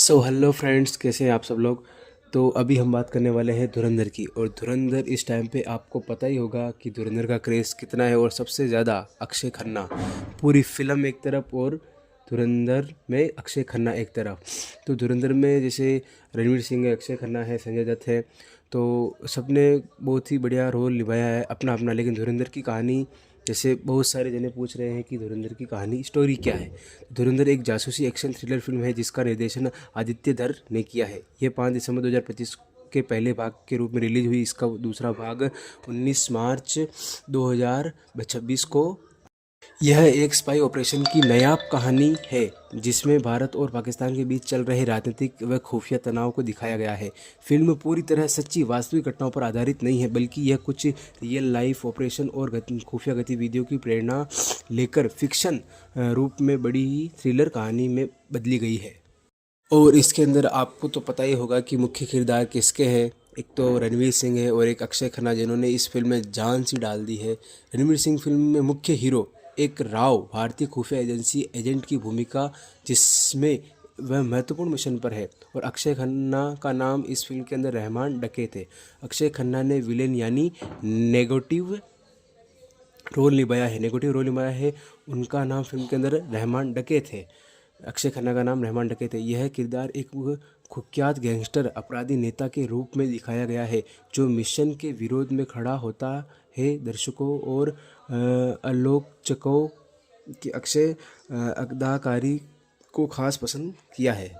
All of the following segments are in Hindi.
सो हेलो फ्रेंड्स, कैसे हैं आप सब लोग। तो अभी हम बात करने वाले हैं धुरंधर की। और धुरंधर इस टाइम पे आपको पता ही होगा कि धुरंधर का क्रेज़ कितना है। और सबसे ज़्यादा अक्षय खन्ना, पूरी फिल्म एक तरफ और धुरंधर में अक्षय खन्ना एक तरफ। तो धुरंधर में जैसे रणवीर सिंह है, अक्षय खन्ना है, संजय दत्त है, तो सबने बहुत ही बढ़िया रोल निभाया है अपना अपना। लेकिन धुरंधर की कहानी, जैसे बहुत सारे जने पूछ रहे हैं कि धुरंधर की कहानी स्टोरी क्या है। धुरंधर एक जासूसी एक्शन थ्रिलर फिल्म है जिसका निर्देशन आदित्य धर ने किया है। यह 5 दिसंबर 2025 के पहले भाग के रूप में रिलीज हुई। इसका दूसरा भाग 19 मार्च 2026 को। यह एक स्पाई ऑपरेशन की नायाब कहानी है जिसमें भारत और पाकिस्तान के बीच चल रहे राजनीतिक व खुफिया तनाव को दिखाया गया है। फिल्म पूरी तरह सच्ची वास्तविक घटनाओं पर आधारित नहीं है, बल्कि यह कुछ रियल लाइफ ऑपरेशन और खुफिया गतिविधियों की प्रेरणा लेकर फिक्शन रूप में बड़ी थ्रिलर कहानी में बदली गई है। और इसके अंदर आपको तो पता ही होगा कि मुख्य किरदार किसके हैं। एक तो रणवीर सिंह है और एक अक्षय खन्ना, जिन्होंने इस फिल्म में जान सी डाल दी है। रणवीर सिंह फिल्म में मुख्य हीरो, एक राव भारतीय खुफिया एजेंसी एजेंट की भूमिका जिसमें वह महत्वपूर्ण मिशन पर है। और अक्षय खन्ना का नाम इस फिल्म के अंदर रहमान डकैत है। अक्षय खन्ना ने विलेन यानी नेगेटिव रोल निभाया है। उनका नाम फिल्म के अंदर रहमान डकैत है। अक्षय खन्ना का नाम रहमान डकैत है। यह किरदार एक कुख्यात गैंगस्टर अपराधी नेता के रूप में दिखाया गया है जो मिशन के विरोध में खड़ा होता है। दर्शकों और आलोचकों की अक्षय अदाकारी को खास पसंद किया है।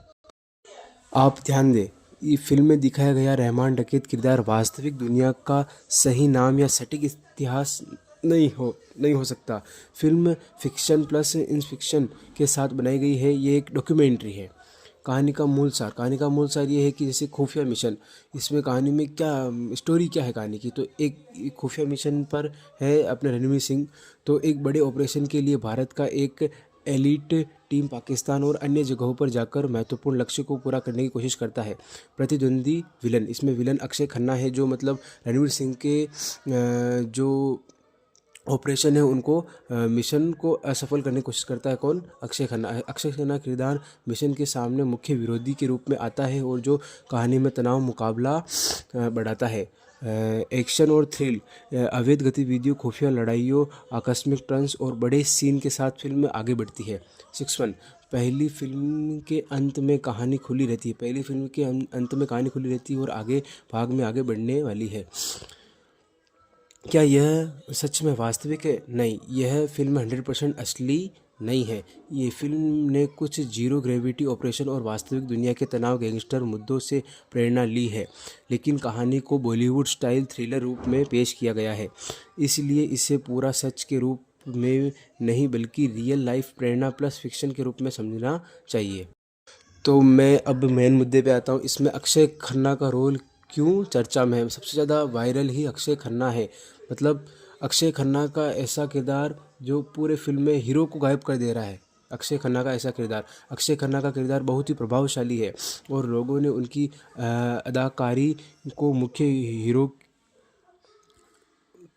आप ध्यान दें, ये फिल्म में दिखाया गया रहमान डकैत किरदार वास्तविक दुनिया का सही नाम या सटीक इतिहास नहीं हो सकता। फिल्म फिक्शन प्लस इन फिक्शन के साथ बनाई गई है। ये एक डॉक्यूमेंट्री है। कहानी का मूल सार ये है कि जैसे खुफिया मिशन, इसमें कहानी में क्या स्टोरी क्या है कहानी की। तो एक खुफिया मिशन पर है अपने रणवीर सिंह। तो एक बड़े ऑपरेशन के लिए भारत का एक एलीट टीम पाकिस्तान और अन्य जगहों पर जाकर महत्वपूर्ण लक्ष्य को पूरा करने की कोशिश करता है। प्रतिद्वंदी विलन, इसमें विलन अक्षय खन्ना है, जो मतलब रणवीर सिंह के जो ऑपरेशन है उनको मिशन को असफल करने की कोशिश करता है। कौन? अक्षय खन्ना। अक्षय खन्ना किरदार मिशन के सामने मुख्य विरोधी के रूप में आता है और जो कहानी में तनाव मुकाबला बढ़ाता है। एक्शन और थ्रिल, अवैध गतिविधियों, खुफिया लड़ाइयों, आकस्मिक टर्न्स और बड़े सीन के साथ फिल्म आगे बढ़ती है। 6-1, पहली फिल्म के अंत में कहानी खुली रहती है और आगे भाग में आगे बढ़ने वाली है। क्या यह सच में वास्तविक है? नहीं, यह फिल्म 100% असली नहीं है। ये फिल्म ने कुछ जीरो ग्रेविटी ऑपरेशन और वास्तविक दुनिया के तनाव गैंगस्टर मुद्दों से प्रेरणा ली है, लेकिन कहानी को बॉलीवुड स्टाइल थ्रिलर रूप में पेश किया गया है। इसलिए इसे पूरा सच के रूप में नहीं, बल्कि रियल लाइफ प्रेरणा प्लस फिक्शन के रूप में समझना चाहिए। तो मैं अब मेन मुद्दे पे आता हूँ। इसमें अक्षय खन्ना का रोल क्यों चर्चा में है? सबसे ज़्यादा वायरल ही अक्षय खन्ना है। मतलब अक्षय खन्ना का ऐसा किरदार जो पूरे फिल्म में हीरो को गायब कर दे रहा है। अक्षय खन्ना का किरदार बहुत ही प्रभावशाली है और लोगों ने उनकी अदाकारी को मुख्य हीरो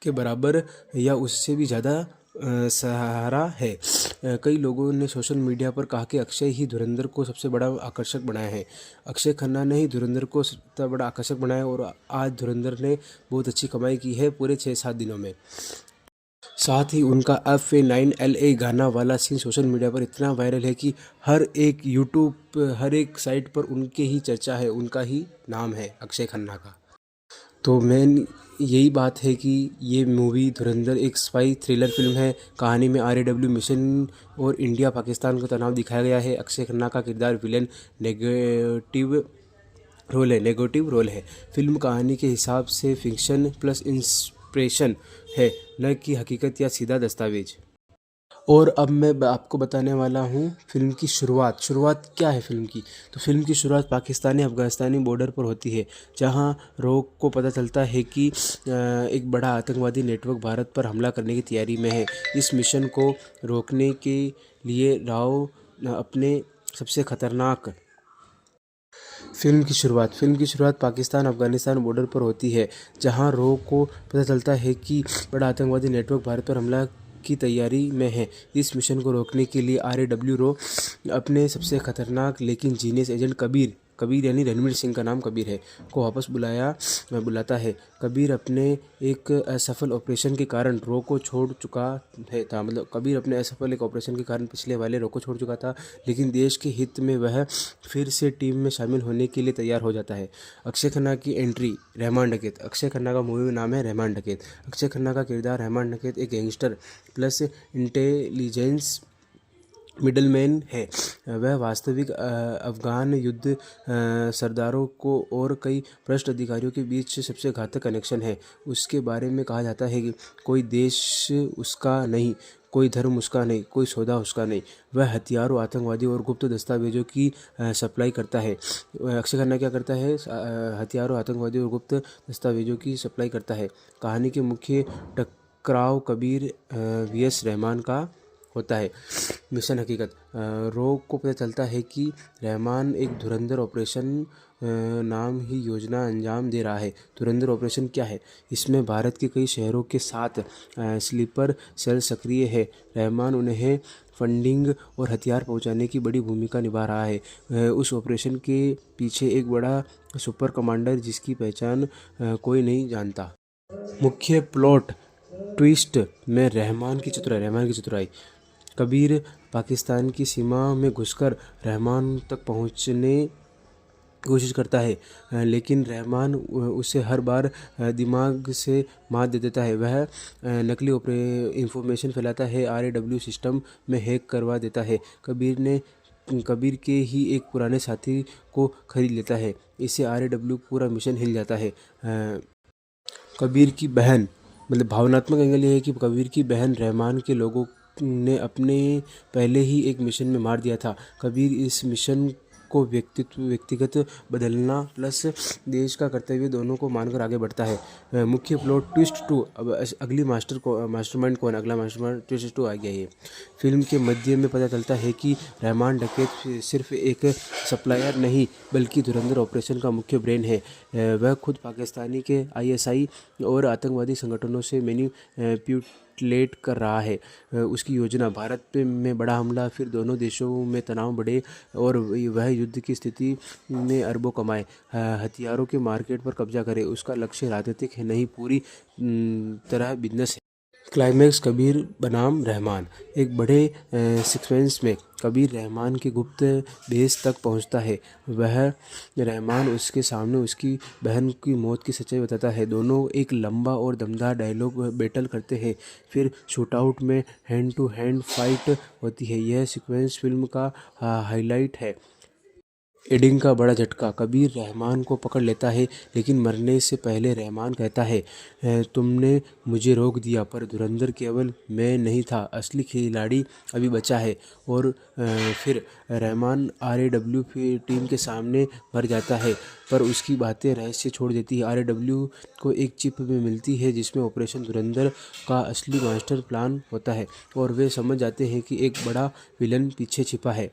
के बराबर या उससे भी ज़्यादा सहारा है। कई लोगों ने सोशल मीडिया पर कहा कि अक्षय ही धुरंधर को सबसे बड़ा आकर्षक बनाया है। अक्षय खन्ना ने ही धुरंधर को सबसे बड़ा आकर्षक बनाया और आज धुरंधर ने बहुत अच्छी कमाई की है पूरे 6-7 दिनों में। साथ ही उनका FA9LA गाना वाला सीन सोशल मीडिया पर इतना वायरल है कि हर एक यूट्यूब, हर एक साइट पर उनके ही चर्चा है, उनका ही नाम है अक्षय खन्ना का। तो मेन यही बात है कि ये मूवी धुरंधर एक स्पाई थ्रिलर फिल्म है। कहानी में RAW मिशन और इंडिया पाकिस्तान का तनाव दिखाया गया है। अक्षय खन्ना का किरदार विलेन नेगेटिव रोल है। फिल्म कहानी के हिसाब से फिक्शन प्लस इंस्पिरेशन है, न कि हकीकत या सीधा दस्तावेज। और अब मैं आपको बताने वाला हूँ फिल्म की शुरुआत क्या है फिल्म की। तो फिल्म की शुरुआत पाकिस्तानी अफ़गानिस्तानी बॉर्डर पर होती है, जहाँ रोक को पता चलता है कि एक बड़ा आतंकवादी नेटवर्क भारत पर हमला करने की तैयारी में है। इस मिशन को रोकने के लिए राव अपने सबसे खतरनाक फिल्म की शुरुआत पाकिस्तान अफ़गानिस्तान बॉर्डर पर होती है, जहां रो को पता चलता है कि बड़ा आतंकवादी नेटवर्क भारत पर हमला की तैयारी में है। इस मिशन को रोकने के लिए RAW रो अपने सबसे खतरनाक लेकिन जीनियस एजेंट कबीर यानी रणवीर सिंह का नाम कबीर है, को वापस बुलाता है। कबीर अपने एक असफल ऑपरेशन के कारण रो को छोड़ चुका था, मतलब कबीर अपने असफल एक ऑपरेशन के कारण पिछले वाले रो को छोड़ चुका था, लेकिन देश के हित में वह फिर से टीम में शामिल होने के लिए तैयार हो जाता है। अक्षय खन्ना की एंट्री, रहमान डकैत। अक्षय खन्ना का मूवी नाम है रहमान डकैत। अक्षय खन्ना का किरदार रहमान डकैत एक गैंगस्टर प्लस इंटेलिजेंस मिडलमैन है। वह वास्तविक अफगान युद्ध सरदारों को और कई भ्रष्ट अधिकारियों के बीच सबसे घातक कनेक्शन है। उसके बारे में कहा जाता है कि कोई देश उसका नहीं, कोई धर्म उसका नहीं, कोई सौदा उसका नहीं। वह हथियारों, आतंकवादियों और गुप्त दस्तावेजों की सप्लाई करता है। अक्षय खन्ना क्या करता है? हथियारों, आतंकवादियों और गुप्त दस्तावेजों की सप्लाई करता है। कहानी के मुख्य टकराव कबीर VS रहमान का होता है। मिशन हकीकत, रोग को पता चलता है कि रहमान एक धुरंधर ऑपरेशन नाम ही योजना अंजाम दे रहा है। धुरंधर ऑपरेशन क्या है? इसमें भारत के कई शहरों के साथ स्लीपर सेल सक्रिय है। रहमान उन्हें फंडिंग और हथियार पहुंचाने की बड़ी भूमिका निभा रहा है। उस ऑपरेशन के पीछे एक बड़ा सुपर कमांडर जिसकी पहचान कोई नहीं जानता। मुख्य प्लॉट ट्विस्ट में रहमान की चतुराई। कबीर पाकिस्तान की सीमा में घुसकर रहमान तक पहुंचने की कोशिश करता है, लेकिन रहमान उसे हर बार दिमाग से मात दे देता है। वह नकली इंफॉर्मेशन फैलाता है, RAW सिस्टम में हैक करवा देता है। कबीर के ही एक पुराने साथी को खरीद लेता है। इससे RAW पूरा मिशन हिल जाता है। कबीर की बहन, मतलब भावनात्मक एंगल ये है कि कबीर की बहन रहमान के लोगों ने अपने पहले ही एक मिशन में मार दिया था। कबीर इस मिशन को व्यक्तिगत बदलना प्लस देश का कर्तव्य दोनों को मानकर आगे बढ़ता है। मुख्य प्लॉट ट्विस्ट 2। अब अगली मास्टरमाइंड कौन? अगला मास्टरमाइंड ट्विस्ट 2 आ गया। ये फिल्म के मध्य में पता चलता है कि रहमान डकैत सिर्फ एक सप्लायर नहीं बल्कि धुरंधर ऑपरेशन का मुख्य ब्रेन है। वह खुद पाकिस्तानी के ISI और आतंकवादी संगठनों से मैनिपुलेट कर रहा है। उसकी योजना, भारत में बड़ा हमला, फिर दोनों देशों में तनाव बढ़े और वह युद्ध की स्थिति में अरबों कमाए, हथियारों के मार्केट पर कब्जा करे। उसका लक्ष्य राजनीतिक है नहीं, पूरी तरह बिजनेस है। क्लाइमैक्स, कबीर बनाम रहमान। एक बड़े सीक्वेंस में कबीर रहमान के गुप्त बेस तक पहुंचता है। वह रहमान उसके सामने उसकी बहन की मौत की सच्चाई बताता है। दोनों एक लंबा और दमदार डायलॉग बैटल करते हैं, फिर शूटआउट में हैंड टू हैंड फाइट होती है। यह सीक्वेंस फिल्म का हाईलाइट है। एंडिंग का बड़ा झटका, कबीर रहमान को पकड़ लेता है, लेकिन मरने से पहले रहमान कहता है, तुमने मुझे रोक दिया, पर धुरंधर केवल मैं नहीं था, असली खिलाड़ी अभी बचा है। और फिर रहमान RAW टीम के सामने मर जाता है, पर उसकी बातें रहस्य छोड़ देती है। RAW को एक चिप में मिलती है जिसमें ऑपरेशन धुरंधर का असली मास्टर प्लान होता है, और वे समझ जाते हैं कि एक बड़ा विलन पीछे छिपा है।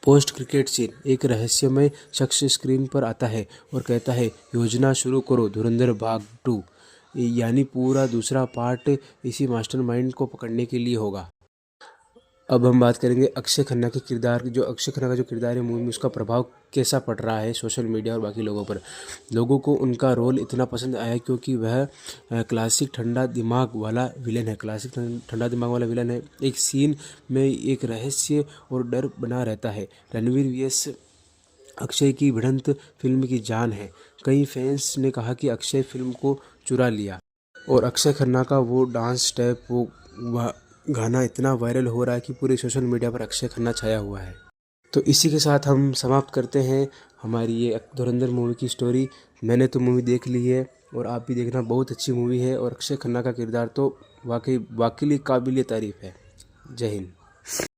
पोस्ट क्रिकेट सीन, एक रहस्यमय शख्स स्क्रीन पर आता है और कहता है, योजना शुरू करो, धुरंधर भाग 2, यानी पूरा दूसरा पार्ट इसी मास्टरमाइंड को पकड़ने के लिए होगा। अब हम बात करेंगे अक्षय खन्ना के किरदार, जो अक्षय खन्ना का जो किरदार है मूवी में, उसका प्रभाव कैसा पड़ रहा है सोशल मीडिया और बाकी लोगों पर। लोगों को उनका रोल इतना पसंद आया क्योंकि वह क्लासिक ठंडा दिमाग वाला विलन है। एक सीन में एक रहस्य और डर बना रहता है। रणवीर VS अक्षय की भिड़ंत फिल्म की जान है। कई फैंस ने कहा कि अक्षय फिल्म को चुरा लिया, और अक्षय खन्ना का वो डांस स्टेप, वो गाना इतना वायरल हो रहा है कि पूरे सोशल मीडिया पर अक्षय खन्ना छाया हुआ है। तो इसी के साथ हम समाप्त करते हैं हमारी ये धुरंधर मूवी की स्टोरी। मैंने तो मूवी देख ली है और आप भी देखना, बहुत अच्छी मूवी है, और अक्षय खन्ना का किरदार तो वाकई काबिल तारीफ़ है। जय हिंद।